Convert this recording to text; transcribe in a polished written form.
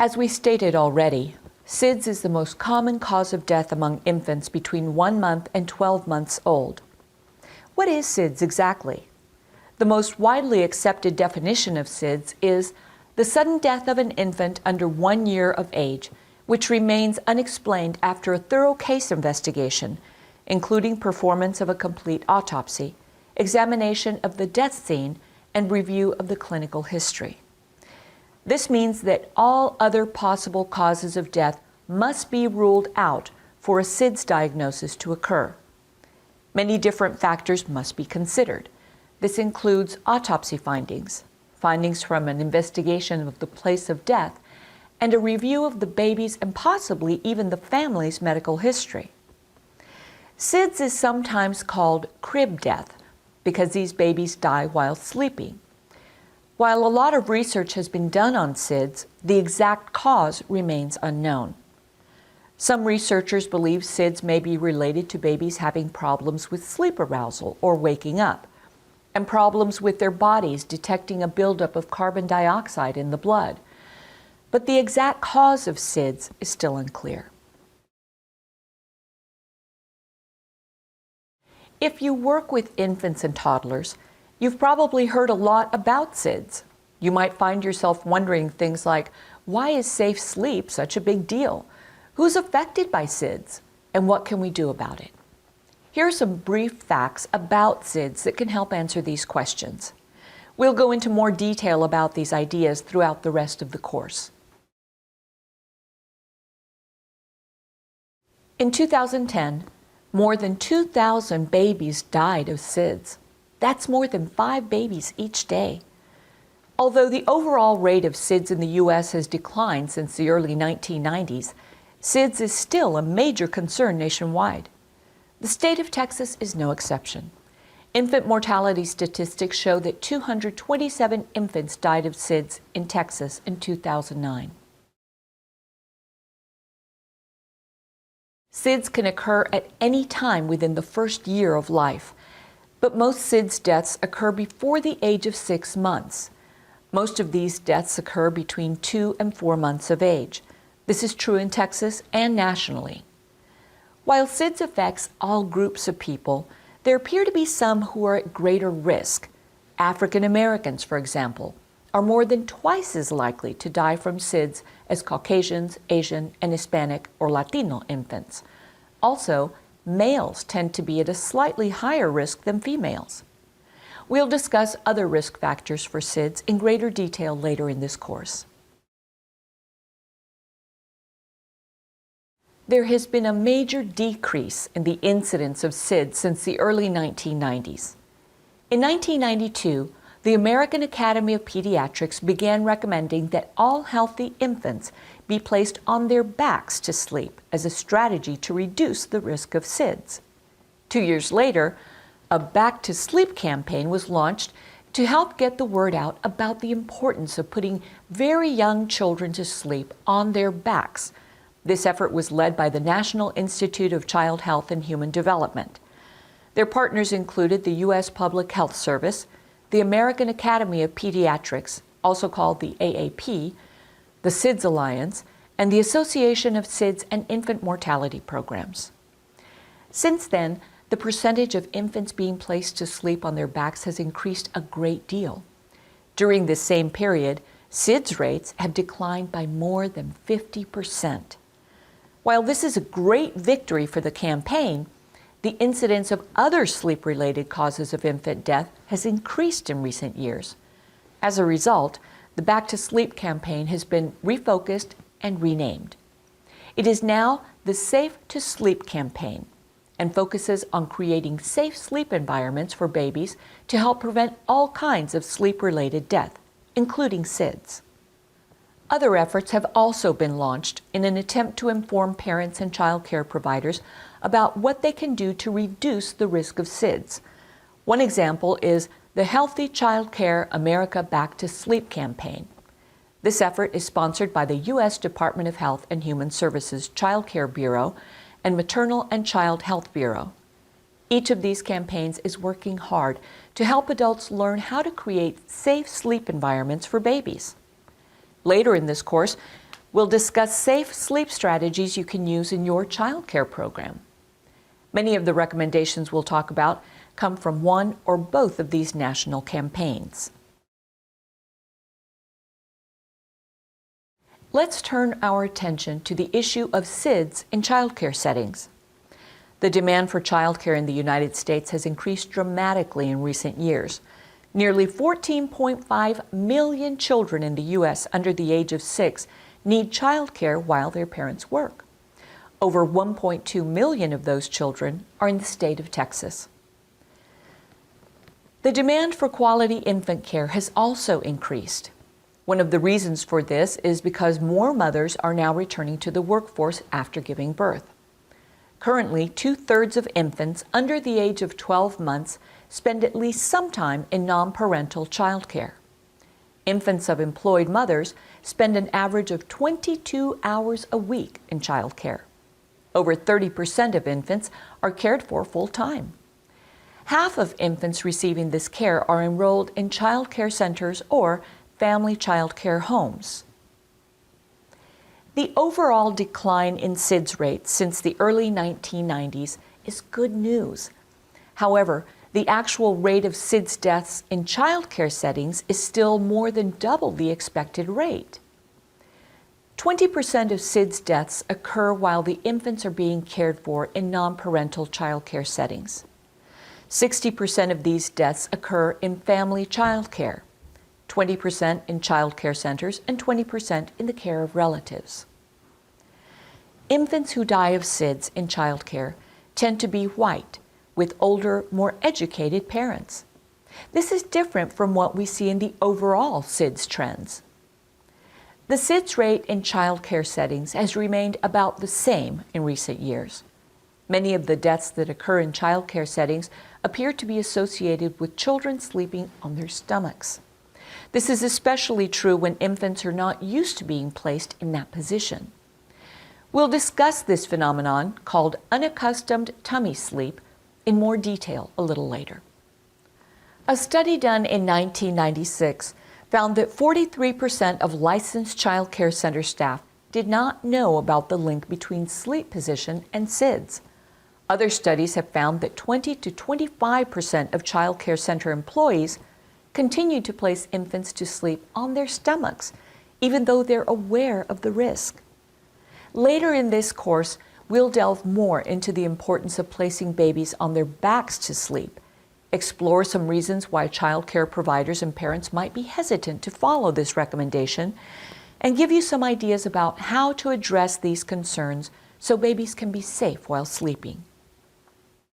As we stated already, SIDS is the most common cause of death among infants between 1 month and 12 months old. What is SIDS exactly? The most widely accepted definition of SIDS is the sudden death of an infant under 1 year of age, which remains unexplained after a thorough case investigation, including performance of a complete autopsy, examination of the death scene, and review of the clinical history. This means that all other possible causes of death must be ruled out for a SIDS diagnosis to occur. Many different factors must be considered. This includes autopsy findings, findings from an investigation of the place of death, and a review of the baby's and possibly even the family's medical history. SIDS is sometimes called crib death because these babies die while sleeping. While a lot of research has been done on SIDS, the exact cause remains unknown. Some researchers believe SIDS may be related to babies having problems with sleep arousal or waking up, and problems with their bodies detecting a buildup of carbon dioxide in the blood. But the exact cause of SIDS is still unclear. If you work with infants and toddlers, you've probably heard a lot about SIDS. You might find yourself wondering things like, why is safe sleep such a big deal? Who's affected by SIDS? And what can we do about it? Here are some brief facts about SIDS that can help answer these questions. We'll go into more detail about these ideas throughout the rest of the course. In 2010, more than 2,000 babies died of SIDS. That's more than 5 babies each day. Although the overall rate of SIDS in the U.S. has declined since the early 1990s, SIDS is still a major concern nationwide. The state of Texas is no exception. Infant mortality statistics show that 227 infants died of SIDS in Texas in 2009. SIDS can occur at any time within the first year of life, but most SIDS deaths occur before the age of 6 months. Most of these deaths occur between 2 and 4 months of age. This is true in Texas and nationally. While SIDS affects all groups of people, there appear to be some who are at greater risk. African Americans, for example, are more than twice as likely to die from SIDS as Caucasians, Asian, and Hispanic or Latino infants. Also, males tend to be at a slightly higher risk than females. We'll discuss other risk factors for SIDS in greater detail later in this course. There has been a major decrease in the incidence of SIDS since the early 1990s. In 1992, the American Academy of Pediatrics began recommending that all healthy infants be placed on their backs to sleep as a strategy to reduce the risk of SIDS. 2 years later, a Back to Sleep campaign was launched to help get the word out about the importance of putting very young children to sleep on their backs. This effort was led by the National Institute of Child Health and Human Development. Their partners included the U.S. Public Health Service, the American Academy of Pediatrics, also called the AAP, the SIDS Alliance, and the Association of SIDS and Infant Mortality Programs. Since then, the percentage of infants being placed to sleep on their backs has increased a great deal. During this same period, SIDS rates have declined by more than 50%. While this is a great victory for the campaign, the incidence of other sleep-related causes of infant death has increased in recent years. As a result, the Back to Sleep campaign has been refocused and renamed. It is now the Safe to Sleep campaign and focuses on creating safe sleep environments for babies to help prevent all kinds of sleep-related death, including SIDS. Other efforts have also been launched in an attempt to inform parents and child care providers about what they can do to reduce the risk of SIDS. One example is the Healthy Child Care America Back to Sleep campaign. This effort is sponsored by the U.S. Department of Health and Human Services Child Care Bureau and Maternal and Child Health Bureau. Each of these campaigns is working hard to help adults learn how to create safe sleep environments for babies. Later in this course, We'll discuss safe sleep strategies you can use in your child care program. Many of the recommendations we'll talk about come from one or both of these national campaigns. Let's turn our attention to the issue of SIDS in childcare settings. The demand for childcare in the United States has increased dramatically in recent years. Nearly 14.5 million children in the U.S. under the age of 6 need childcare while their parents work. Over 1.2 million of those children are in the state of Texas. The demand for quality infant care has also increased. One of the reasons for this is because more mothers are now returning to the workforce after giving birth. Currently, 2/3 of infants under the age of 12 months spend at least some time in non-parental childcare. Infants of employed mothers spend an average of 22 hours a week in childcare. Over 30% of infants are cared for full-time. Half of infants receiving this care are enrolled in child care centers or family child care homes. The overall decline in SIDS rates since the early 1990s is good news. However, the actual rate of SIDS deaths in child care settings is still more than double the expected rate. 20% of SIDS deaths occur while the infants are being cared for in non-parental child care settings. 60% of these deaths occur in family child care, 20% in child care centers, and 20% in the care of relatives. Infants who die of SIDS in child care tend to be white, with older, more educated parents. This is different from what we see in the overall SIDS trends. The SIDS rate in child care settings has remained about the same in recent years. Many of the deaths that occur in child care settings appear to be associated with children sleeping on their stomachs. This is especially true when infants are not used to being placed in that position. We'll discuss this phenomenon, called unaccustomed tummy sleep, in more detail a little later. A study done in 1996 found that 43% of licensed child care center staff did not know about the link between sleep position and SIDS. Other studies have found that 20 to 25% of child care center employees continue to place infants to sleep on their stomachs, even though they're aware of the risk. Later in this course, we'll delve more into the importance of placing babies on their backs to sleep, explore some reasons why child care providers and parents might be hesitant to follow this recommendation, and give you some ideas about how to address these concerns so babies can be safe while sleeping.